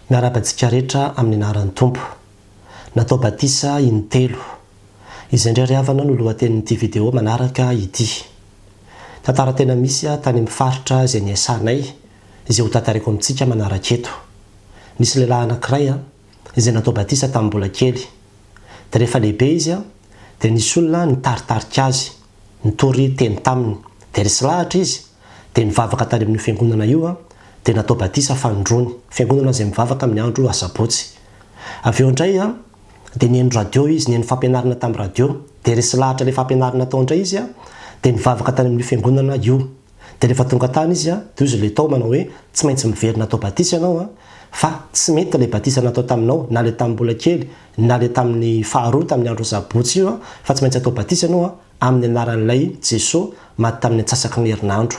Miarabantsika rehetra amin'ny anaran'ny Tompo. Natao Batisa intelo. Izay indray riavana no lohatenin'ity video manaraka ity. Tantara tena misy tany amin'ny faritra izay ny Asan'ny izay ho tantariko amintsika manaraka eto. Nisy lehilahy anankiray izay natao Batisa tamin'ny mbola kely. Dia rehefa lehibe izy dia nisy olona nitaritarika azy, nitory teny taminy. Dia resy lahatra izy dia nivavaka tany amin'ny fiangonana io dia natao Batisa fandrony. Fiangonana izay mivavaka amin'ny andro asabotsy. Avy eo indray dia nihaino radio izy, nihaino fampianarana tamin'ny radio. Dia resy lahatra ilay fampianarana tao indray izy dia nivavaka tany amin'ny fiangonana io. Dia rehefa tonga tany izy dia izy ilay tao manao hoe tsy maintsy mivery natao Batisa ianao fa tsy mety ilay Batisa natao taminao na ilay tamin'ny mbola kely na ilay tamin'ny faharoa tamin'ny andro asabotsy io fa tsy maintsy atao Batisa ianao amin'ny anaran'ilay Jesosy maty tamin'ny antsasaky ny herinandro.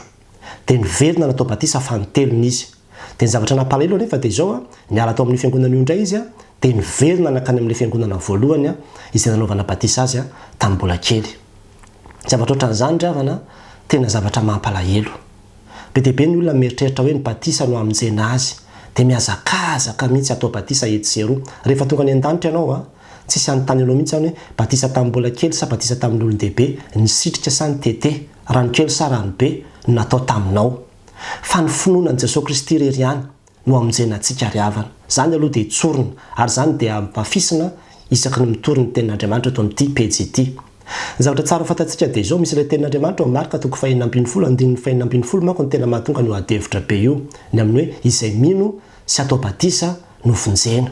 Dia niverina natao Batisa fantelon'izy. Dia ny zavatra nampalahelo anefa dia izao niala tao amin'ny fiangonana io indray izy dia niverina nakany amin'ny fiangonana voalohany izay nanaovana Batisa azy tamin'ny mbola kely. Zavatra ohatran'izany ravana tena zavatra mampalahelo. Be dia be ny olona mieritreritra hoe ny Batisa no hamonjena azy dia mihazakazaka mihitsy atao Batisa etsy sy eroa. Rehefa tonga ny an-danitra ianao tsisy anontany anao mihitsy hoe Batisa tamin'ny mbola kely sa Batisa tamin'ny olon-dehibe, nisitrika sa ny tete, rano kely sa rano be natao taminao. Fa ny finoanan'i Jesosy Kristy irery ihany no hamonjena antsika riavana. Zany aloha dia tsorina ary zany dia mafisina isaky ny mitory ny tenin'Andriamanitra eto amin'ity pejy ity. Ny zavatra tsara fantatsika dia izao misy ilay tenin'Andriamanitra ao Marka 4:5 manko ny tena mahatonga ny adevitra be io ny amin'ny hoe izay mino sy atao Batisa no vonjena.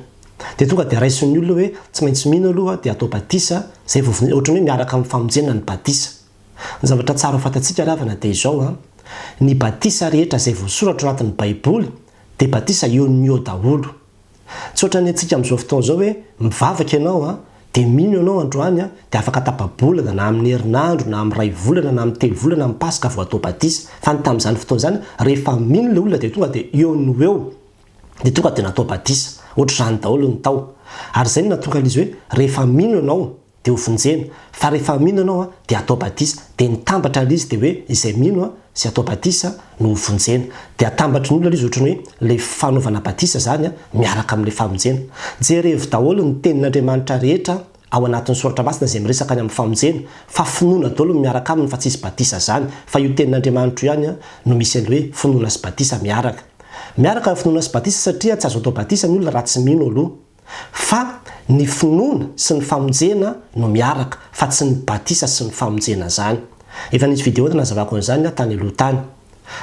Dia tonga dia raisin'ny olona hoe tsy maintsy mino aloha dia atao Batisa izay ohatrany hoe miaraka amin'ny famonjena ny Batisa. Ny zavatra tsara fantatsika ravana dia izao ny Batisa rehetra izay voasoratra anatin'ny Baiboly dia Batisa eo ny eo daholo. Tsy ohatrany antsika amin'izao fotoana izao hoe mivavaka ianao dia mino ianao androany dia afaka tapa-bolana na amin'ny herinandro na amin'ny 2 volana na amin'ny 3 volana amin'ny Pasika vao atao Batisa. Fa ny tamin'izany fotoana izany rehefa mino ilay olona dia tonga dia eo no eo dia tonga dia natao Batisa. Ohatr'izany daholo ny tao. Ary izay no natonga izy hoe rehefa mino ianao dia ho vonjena, fa rehefa mino ianao dia atao Batisa. Dia nitambatra izy dia hoe izay mino sy atao Batisa no ho vonjena. Dia atambatra ny olona izy ohatrany hoe ilay fanaovana Batisa zany miaraka amin'ilay famonjena. Jerevy daholo ny tenin'Andriamanitra rehetra ao anatin'ny soratra masina izay miresaka any amin'ny famonjena, fa finoana daholo miaraka aminy fa tsisy Batisa zany. Fa io tenin'Andriamanitra ihany no misy an'ilay hoe finoana sy Batisa miaraka. Miaraka finoana sy Batisa satria tsy azo atao Batisa ny olona raha tsy mino aloha. Fa ny finoana sy ny famonjena no miaraka fa tsy ny Batisa sy ny famonjena zany. Efa nisy video nazavako an'izany tany aloha tany.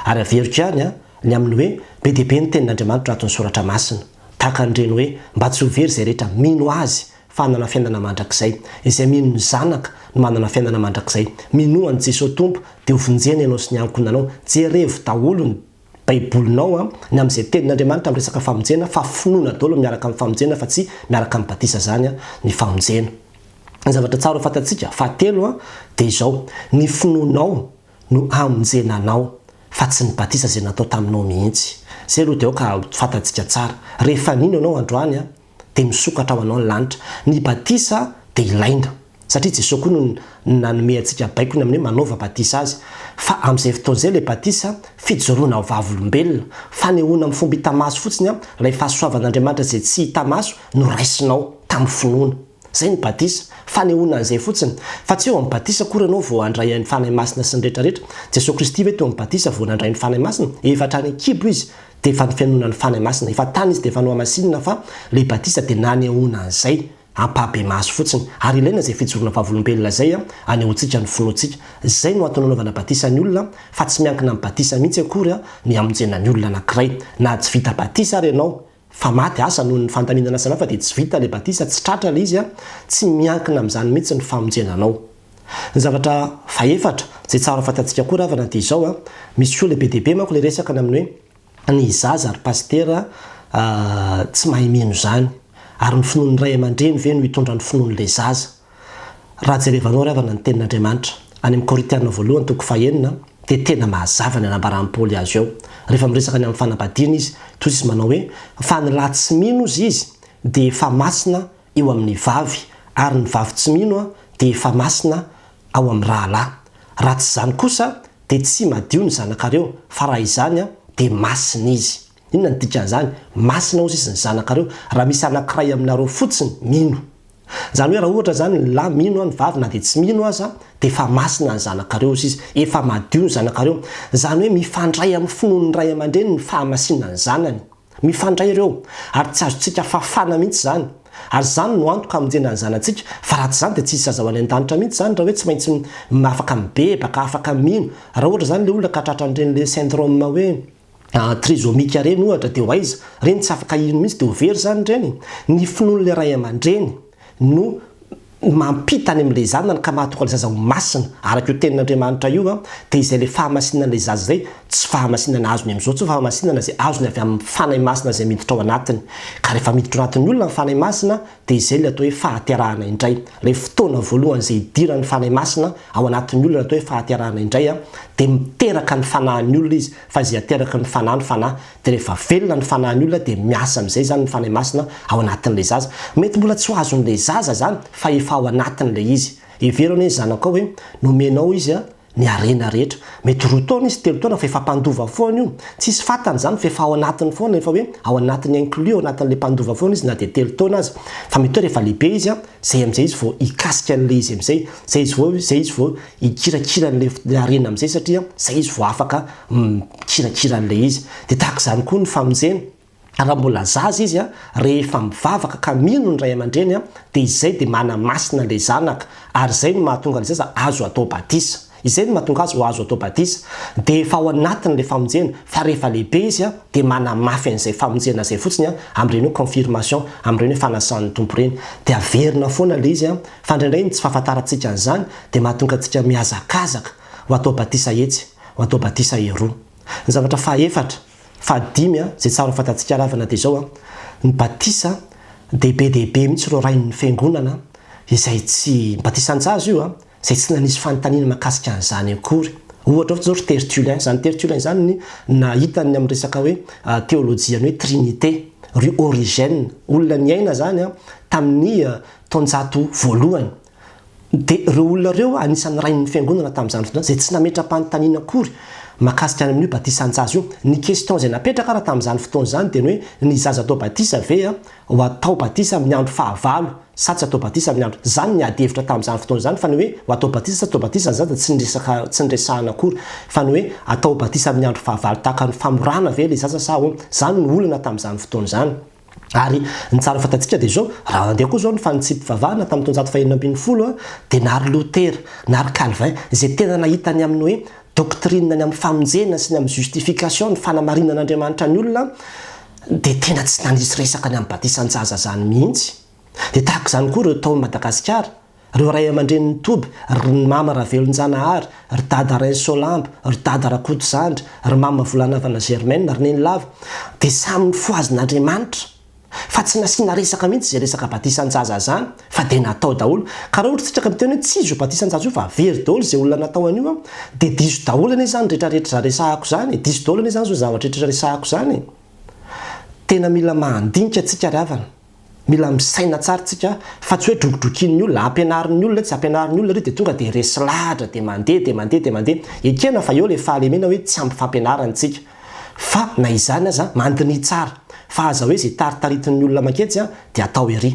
Ary averiko ihany ny amin'ny hoe be dia be ny tenin'Andriamanitra anatin'ny soratra masina. Tahaka an'ireny hoe mba tsy ho very izay rehetra mino azy fa hanana fiainana mandrakizay. Izay mino ny zanaka no manana fiainana mandrakizay. Mino an'i Jesosy Tompo dia ho vonjena ianao sy ny ankonanao. Jerevy daholo ny Baibolinao ny amin'izay tenin'Andriamanitra amin'ny resaka famonjena fa finoana daholo miaraka amin'ny famonjena fa tsy miaraka amin'ny Batisa zany ny famonjena. Ny zavatra tsara fantatsika fahatelo dia izao ny finoanao no hamonjenanao fa tsy ny Batisa izay natao taminao mihitsy. Izay aloha dia ka fantatsika tsara. Rehefa nino ianao androany dia misokatra ao anao ny lanitra. Ny Batisa dia ilaina satria Jesosy koa no nanome antsika baikony amin'ny hoe manaova Batisa azy. Fa amin'izay fotoana izay ilay Batisa fijoroana vavolombelona, fanehoana amin'ny fomba hita maso fotsiny ilay fahasoavan'Andriamanitra izay tsy hita maso no raisinao tamin'ny finoana. Zay ny Batisa, fanehoana an'izay fotsiny. Fa tsy eo amin'ny Batisa koa ianao vao handray ny fanahy masina sy ny rehetrarehetra. Jesosy Kristy ve teo amin'ny Batisa vao nandray ny fanahy masina? Efa trany an-kibo izy dia efa ny fianoana ny fanahy masina. Efa tany izy dia efa noa masinina fa ilay Batisa dia nanehoana an'izay ampabe maso fotsiny. Ary ilaina izay fijoroana vavolombelona izay anehoantsika ny finoantsika. Izay no antony anaovana Batisa ny olona fa tsy miankina amin'ny Batisa mihitsy akory ny hamonjena ny olona anankiray. Na tsy vita Batisa ary ianao fa maty asa noho ny fandaminana asa fa dia tsy vita ilay Batisa, tsy tratra ilay izy tsy miankina amin'izany mihitsy ny famonjenanao. Ny zavatra faefatra izay tsara fantatsika koa ravana dia izao misy olona be dia be manko ilay resaka ny amin'ny hoe ny zaza ary pastera tsy mahay mino zany. Ary ny finoan'ny ray aman-dreny ve no hitondra ny finoan'ilay zaza. Raha jerevanao ravana ny tenin'Andriamanitra any amin'ny Korintiana 1:9 dia tena mahazava ny anambaran'i Paoly azy eo. Rehefa miresaka ny amin'ny fanambadiana izy toy izy manao hoe fa ny lahy tsy mino izy dia efa masina eo amin'ny vavy ary ny vavy tsy mino dia efa masina ao amin'ny rahalahy. Raha tsy izany kosa dia tsy madio ny zanakareo fa raha izany dia masina izy. inona ny dikan'izany masina ozy izy ny zanakareo raha misy anankiray aminareo fotsiny mino zany hoe raha ohatra zany la mino ny vavy na dia tsy mino aza dia efa masina ny zanakareo izy izy efa madio ny zanakareo zany hoe mifandray amin'ny finoan'ny ray aman-dreny ny fahamasinana ny zanany mifandray ireo ary tsy azontsika fafana mihitsy zany ary zany no antoka amonjena ny zanantsika fa raha tsy zany dia tsy isy zaza ho any an-danitra mihitsy zany raha hoe tsy maintsy afaka mibebaka afaka mino raha ohatra zany le olona ka tratran'ireny le syndrome hoe trisomika reny ohatra dia ho aiza reny tsy afaka ino mihitsy dia ho very zany reny ny finoan'le ray aman-dreny no mampitany amin'ilay zanany ka mahatoka le zaza ho masina araka io tenin'Andriamanitra io dia izay le fahamasinan'ilay zaza zay tsy fahamasinana azony amin'izao tsy fahamasinana izay azony avy amin'ny fanahy masina izay miditra ao anatiny ka rehefa miditra ao anatin'ny olona ny fanahy masina dia izay le atao hoe fahatiarahana indray ilay fotoana voalohany izay hidiran'ny fanahy masina ao anatin'ny olona atao hoe fahatiarahana indray dia miteraka ny fanahin'ny olona izy fa izay ateraka ny fanahy ny fanahy dia rehefa velona ny fanahin'ny olona dia miasa amin'izay zany ny fanahy masina ao anatin'ilay zaza mety mbola tsy ho azon'ilay zaza zany fa efa ao anatin'ilay izy everony hoe zanaka hoe nomenao izy ny arena rehetra mety 2 taona izy 3 taona fa efa mpandova foana io tsisy fatany zany fa efa ao anatiny foana efa hoe ao anatin'ny inclus ao anatin'le mpandova foana izy na dia 3 taona azy fa mety hoe rehefa lehibe izy zay amin'izay izy vao ikasika an'le izy amin'izay zay izy vao ikirakira an'le arena amin'izay satria zay izy vao afaka mikirakira an'le izy dia tahaka izany koa ny famonjena raha mbola zaza izy rehefa mivavaka ka mino ny ray aman-dreny dia izay dia manamasina le zanaka ary zay no mahatonga le zaza azo atao batisa izay no mahatonga azy ho azo atao batisa dia efa ao anatin'le famonjena fa rehefa lehibe izy dia manamafy an'izay famonjena zay fotsiny amin'ireny hoe confirmation amin'ireny hoe fanasan'ny tompo reny dia averina foana le izy fa indraindray tsy fahafantarantsika an'izany dia mahatonga antsika mihazakazaka ho atao batisa etsy ho atao batisa eroa ny zavatra fahaefatra fahadimy zay tsara fatantsika ravana dia zao ny batisa dehibe mihitsy ro rain'ny fiangonana izay tsy batisan-jaza io zay tsy nanisy fanontaniana mahakasika an'izany akory ohatra zao tertullien zany tertullien zany nahitany amin'ny resaka hoe théolojiany hoe trinité ry origène olona ny aina zany tamin'ny taonjato voalohany dia ireo olona ireo anisan'ny rain'ny fiangonana tamin'izany fotoana zay tsy nametra-panontaniana akory mahakasika amin'io batisan-jaza io ny question zay napetraka raha tamin'izany fotoana zany dia hoe ny zaza atao batisa ve ho atao batisa amin'ny andro fahavalo sa tsy atao batisa amin'ny andro zany ny adevitra tamin'izany fotoana zany fa ny hoe ho atao batisa sa atao batisa ny zaza tsy nresahana akory fa ny hoe atao batisa amin'ny andro fahavalo tahaka ny famorana ve le zaza sa zany ny olana tamin'izany fotoana zany ary ny tsara fatantsika dia zao raha andeha koa zao ny fanitsipivavahana tamin'ny taonjato fahenina ambin'ny folo dia nary lotera nary calvin izay tena nahitany amin'ny hoe doctrineny amin'ny famonjena sy ny amin'ny justification ny fanamarinan'Andriamanitra ny olona dia tena tsy nanisy resaka ny amin'ny batisan-jaza zany mihitsy dia tahaka izany koa ireo tao Madagasikara ireo ray aman-dren'ny toby ry mama ravelon-janahary ry dada rain solambo ry dada rakoto zandry ry mama volanavana germaine ry neny lava dia samy ny foazon'Andriamanitra fa tsy nasiana resaka mihitsy zay resaka batisan-jaza zany fa dia natao daholo ka raha ohatra tsika miteny hoe tsy izy ho batisan-jaza io fa very daholo zay olona natao an'io dia diso daholo anie zany rehetrarehetra resahako zany diso daholo anie zany zao zavatra rehetra resahako zany tena mila mahandinika tsika ry havana mila misaina tsara tsika fa tsy hoe drokodrokin'ny olona ampianarin'ny olona tsy ampianarin'ny olona dia tonga dia resy lahatra dia mandeha ekena fa eo le fahalemena hoe tsy ampy fampianarantsika fa na izany aza mandiny tsara fa aza hoe zay taritaritin'ny olona maketsy dia atao ery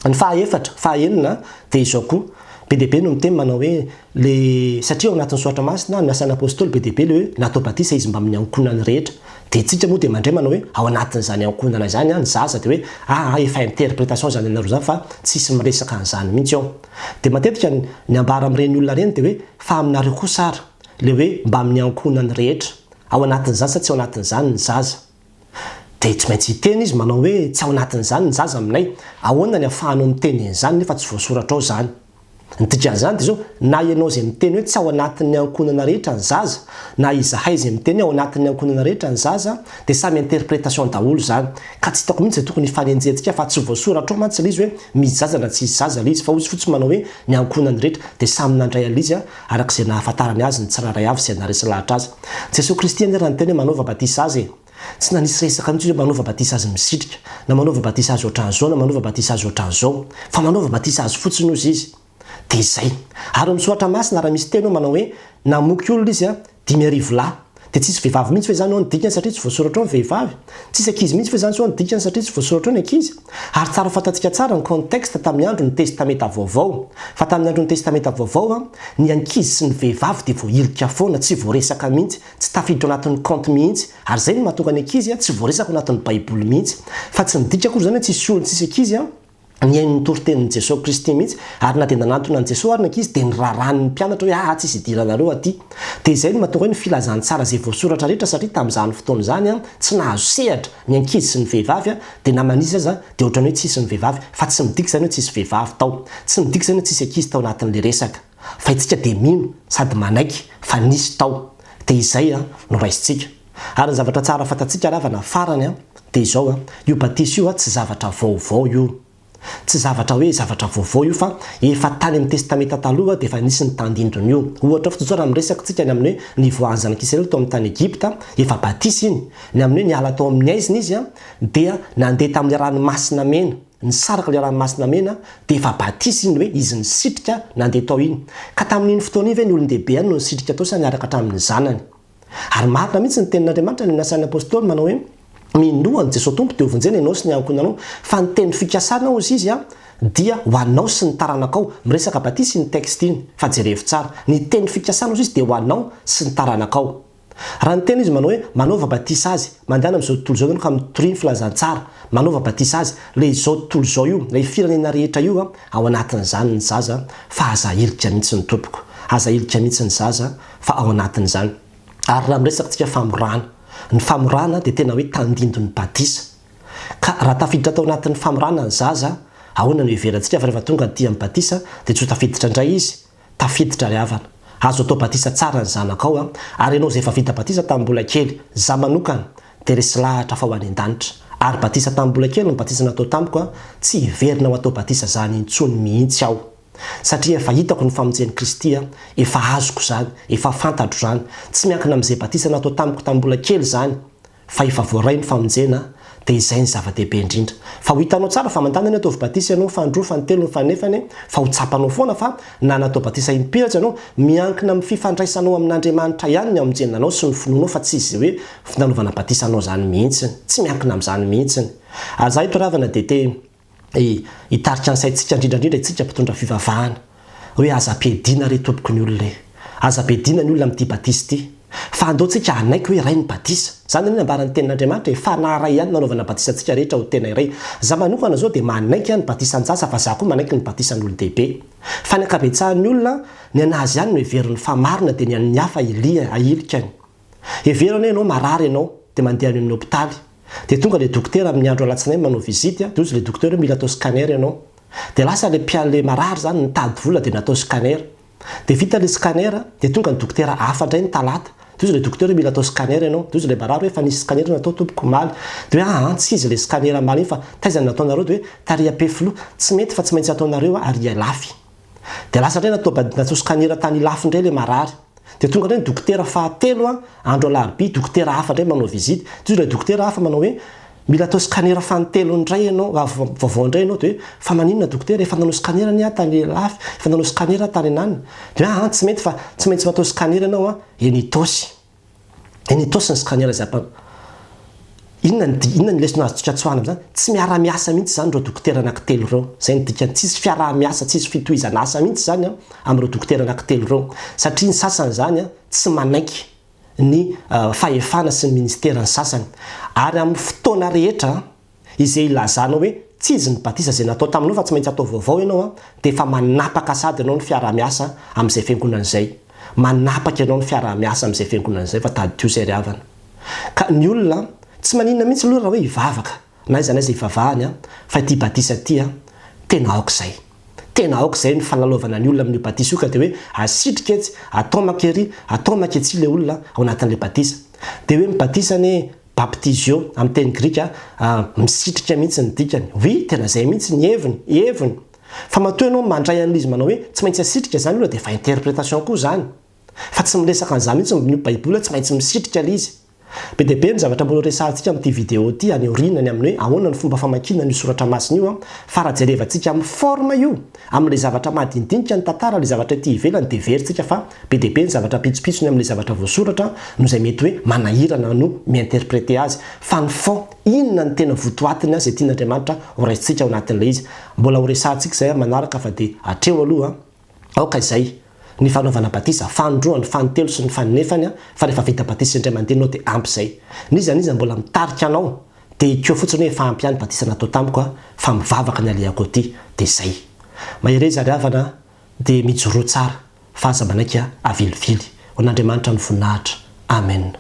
ny fahaefatra fahaenina dia izao koa be dehibe no miteny manao hoe le satria ao anatin'ny soatra masina ny Asan'ny Apostoly be dehibe le hoe natao batisa izy mba amin'ny ankonany rehetra dia tsika moa dia mandray manao hoe ao anatin'izany ankonana izany ny zaza dia hoe efa interprétation zany anareo zany fa tsisy miresaka an'izany mihitsy ao dia matetika ny ambara amin'ireny olona reny dia hoe fa aminareo koa sara le hoe mba amin'ny ankonany rehetra ao anatin'izany sa tsy ao anatin'izany ny zaza dia tsy maintsy hiteny izy manao hoe tsy ao anatin'izany ny zaza aminay ahoana ny ahafahanao miteny an'izany nefa tsy voasoratra ao zany ny dikan'izany dia zao na ianao zay miteny hoe tsy ao anatin'ny ankonana rehetra ny zaza na izahay zay miteny ao anatin'ny ankonana rehetra ny zaza dia samy interprétation daholo zany ka tsy hitako mihitsy zay tokony hifanenjentsika fa tsy voasoratra ao mantsy le izy hoe misy zaza na tsy isy zaza le izy fa ozy fotsy manao hoe ny ankonany rehetra dia samy nandray alizy arak'izay nahafantarany azy ny tsiraray avy zay naresy lahatra azy Jesosy Kristy any raha niteny hoe manaova batisa azy tsy nanisy resaka mihitsy hoe manaova batisa azy misitrika na manaova batisa azy ohatran'izao na manaova batisa azy ohatran'izao fa manaova batisa azy fotsiny ozy izy dia zay ary misoatra masina raha misy teny manao hoe namoky olona izy 5,000 lahy dia tsisy vehivavy mihitsy hoe zany ao ny dikany satria tsy voasoratra ao ny vehivavy, tsisy ankizy mihitsy hoe zany ao ny dikany satria tsy voasoratra ao ny ankizy. Ary tsara fatantsika tsara ny contexte tamin'ny andro ny testamenta vaovao. Fa tamin'ny andro ny testamenta vaovao ny ankizy sy ny vehivavy dia voailika foana, tsy voaresaka mihitsy, tsy tafiditra anatin'ny compte mihitsy. Ary zay no mahatonga ny ankizy tsy voaresaka anatin'ny baiboly mihitsy. Fa tsy midika koa zany hoe tsisy olona tsisy ankizy ny ain'ny toritenin'i Jesosy Kristy mihitsy, ary na dia nanantona ny Jesosy ary ny ankizy dia niraran'ny mpianatra hoe tsisy idiranareo aty. Dia izay no mahatonga hoe ny filazantsara izay voasoratra rehetra satria tamin'izany fotoana izany tsy nahazo sehatra ny ankizy sy ny vehivavy dia namanisa aza dia ohatrany hoe tsisy ny vehivavy, fa tsy midika zany hoe tsisy vehivavy tao, tsy midika zany hoe tsisy ankizy tao anatin'le resaka, fa itsika dia mino sady manaiky fa nisy tao. Dia izay no raisitsika. Ary ny zavatra tsara fatantsika ravana farany dia izao io batisa io tsy zavatra vaovao io. Tsy zavatra hoe zavatra vaovao io fa efa tany amin'ny testamenta taloha dia efa nisy ny tandindon'ny io. Ohatra fototsoara amin'ny resaka tsika ny amin'ny hoe ny voahan'ny zanak'Israely tao amin'ny tany Egypta, efa batisa iny. Ny amin'ny hoe niala tao amin'ny aiziny izy dia nandeha tamin'ny ranomasina mena, nisaraka ilay ranomasina mena dia efa batisa iny hoe izy nisitrika nandeha tao iny. Ka tamin'iny fotoana iny ve ny olon-dehibe no nisitrika tao sa niaraka hatramin'ny zanany. Ary marina mihitsy ny tenin'Andriamanitra ny Asan'ny Apostoly manao hoe minoany Jesosy Tompo dia ovonjeny ianao sy ny ankonanao, fa ny teny fikasana ozy izy dia ho anao sy ny taranakao. Miresaka batisa ny texte iny fa jerevo tsara, ny teny fikasana ozy izy dia ho anao sy ny taranakao. Raha ny teny izy manao hoe manaova batisa azy, mandehana amin'izao tontolo izao ka mitoriny filazantsara, manaova batisa azy le izao tontolo izao io, le firenena rehetra io ao anatin'izany ny zaza fa aza ilika mihitsy ny tompoko, aza ilika mihitsy ny zaza fa ao anatin'izany. Ary raha miresaka tsika famorana, ny famorana dia tena hoe tandindon'ny batisa. Ka raha tafiditra tao anatin'ny famorana ny zaza, ahoana no heverantsika fa rehefa tonga dia amin'ny batisa dia tsy ho tafiditra indray izy, tafiditra ry havana. Azo atao batisa tsara ny zanakao ary ianao izay efa vita batisa tamin'ny mbola kely, za manokana dia resy lahatra fa ho any an-danitra. Ary batisa tamin'ny mbola kely ny batisa natao tamiko tsy hiverina ho atao batisa zany intsony mihitsy aho. Satria efa hitako ny famonjen'i Kristy efa azoko zany, efa fantatro zany. Tsy miankina amin'izay batisa natao tamiko tamin'ny mbola kely zany, fa efa voaray ny famonjena dia izay ny zava-dehibe indrindra. Fa ho hitanao tsara fa mandana ataovy batisa ianao fandroa fantelo fanefany fa ho tsapanao foana fa na natao batisa impiratra ianao miankina amin'ny fifandraisanao amin'Andriamanitra ihany ny amonjenanao sy ny finoanao fa tsy izy hoe fanaovana batisa anao zany mihitsy, tsy miankina amin'izany mihitsy. Ary za ito ravana dia te hitarika ny saintsika indrindrandrindra itsika mpitondra fivavahana hoe aza ampiadiana re tompoko ny olona, aza ampiadiana ny olona amin'ity batisa ity. Fa andaontsika anaiky hoe iray ny batisa. Zany ny ambaran'ny tenin'Andriamanitra fa naray ihany nanaovana batisa antsika rehetra ho tena iray. Za manokana zao dia manaiky ny batisa an-jasa fa za koa manaiky ny batisa ny olon-dehibe. Fa ny ankabetsahan'ny olona ny anazy ihany no heveriny fa marina dia ny hafa ahilikany. Heverina ianao marary ianao dia mandeha any amin'ny hopitaly. Dia tonga le dokotera amin'ny andro alatsinainy manao vizity, dia ozy le dokotera mila atao scanner ianao. Dia lasa le mpialy marary zany nitady vola dia natao scanner. Dia vita le scanner dia tonga ny dokotera hafa indray ny talata. Dia ozy le dokotera mila atao scanner ianao. Dia ozy le marary hoe fa nisy scanner natao tompoko maly. Dia hoe tsy izy le scanner maly iny fa taizany nataonareo dia hoe taria-pe filoha tsy mety fa tsy maintsy ataonareo ary lafy. Dia lasa indray natao scanner tany lafy indray le marary. Dia tonga indray ny dokotera fahatelo andro alarobia dokotera hafa indray manao vizity. Dia ozy le dokotera hafa manao hoe mila atao scanner fantelo indray ianao, vaovao indray ianao. Dia hoe fa maninona dokotera efa nanao scanner ny tany lafy, efa nanao scanner tany anany. Dia tsy mety fa tsy maintsy matao scanner ianao enitosy ny scanner zay inona ny lesona azotsika tsoahana amin'izany, tsy miara-miasa mihitsy zany ireo dokotera anankitelo ireo. Zay ny dikany tsisy fiara-miasa, tsisy fitohizana asa mihitsy zany amin'ireo dokotera anankitelo ireo. Satria ny sasany zany tsy manaiky ny fahefana sy ny ministera ny sasany. Ary amin'ny fotoana rehetra izay ilazanao hoe tsy izy ny batisa izay natao taminao fa tsy maintsy atao vaovao ianao dia efa manapaka sady ianao ny fiara-miasa amin'izay fiangonana izay. Manapaka ianao ny fiara-miasa amin'izay fiangonana izay fa tady izay ry havana. Ka ny olona tsy maninona mihitsy aloha raha hoe hivavaka na iza n'aiza hivavahany fa ity batisa ity tena aok'izay. Tena aok'izay ny fanalovana ny olona amin'ny batisa io ka dia hoe asitrika etsy, atao makery, atao maketsy le olona ao anatin'le batisa. Dia hoe mibatisa ny baptizio amin'ny teny grika misitrika mihitsy ny dikany. Oui, tena izay mihitsy ny heviny. Fa matoa ianao mandray an'izy manao hoe tsy maintsy asitrika zany olona dia fa interprétation koa zany. Fa tsy miresaka an'izany mihitsy ny baiboly tsy maintsy misitrika le izy. Be dia be ny zavatra mbola resahantsika amin'ity vidéo ity any orinany amin'ny hoe ahoana ny fomba famakiana ny soratra masina io fa raha jerevantsika amin'ny forme io amin'ilay zavatra madinidinika ny tantara ilay zavatra ity ivelany dia veritsika fa be dia be ny zavatra pitsopitsony amin'ilay zavatra voasoratra no izay mety hoe manahirana no miinterpréter azy fa ny fond inona ny tena votoatiny azy tian'Andriamanitra horaisintsika ao anatin'ilay izy mbola ho resahantsika izay manaraka fa dia hatreo aloha aoka izay ny fanaovana batisa fandroany fantelo sy ny fanefany fa rehefa vita batisa indray mandeha dia ampy izay niza mbola mitarika anao dia ikeo fotsiny hoe efa ampy ihany batisa natao tamiko fa mivavaka ny alehako ity dia izay mahery zary havana dia mijoroa tsara fa aza manaiky avilivily ho an'Andriamanitra ny voninahitra amen.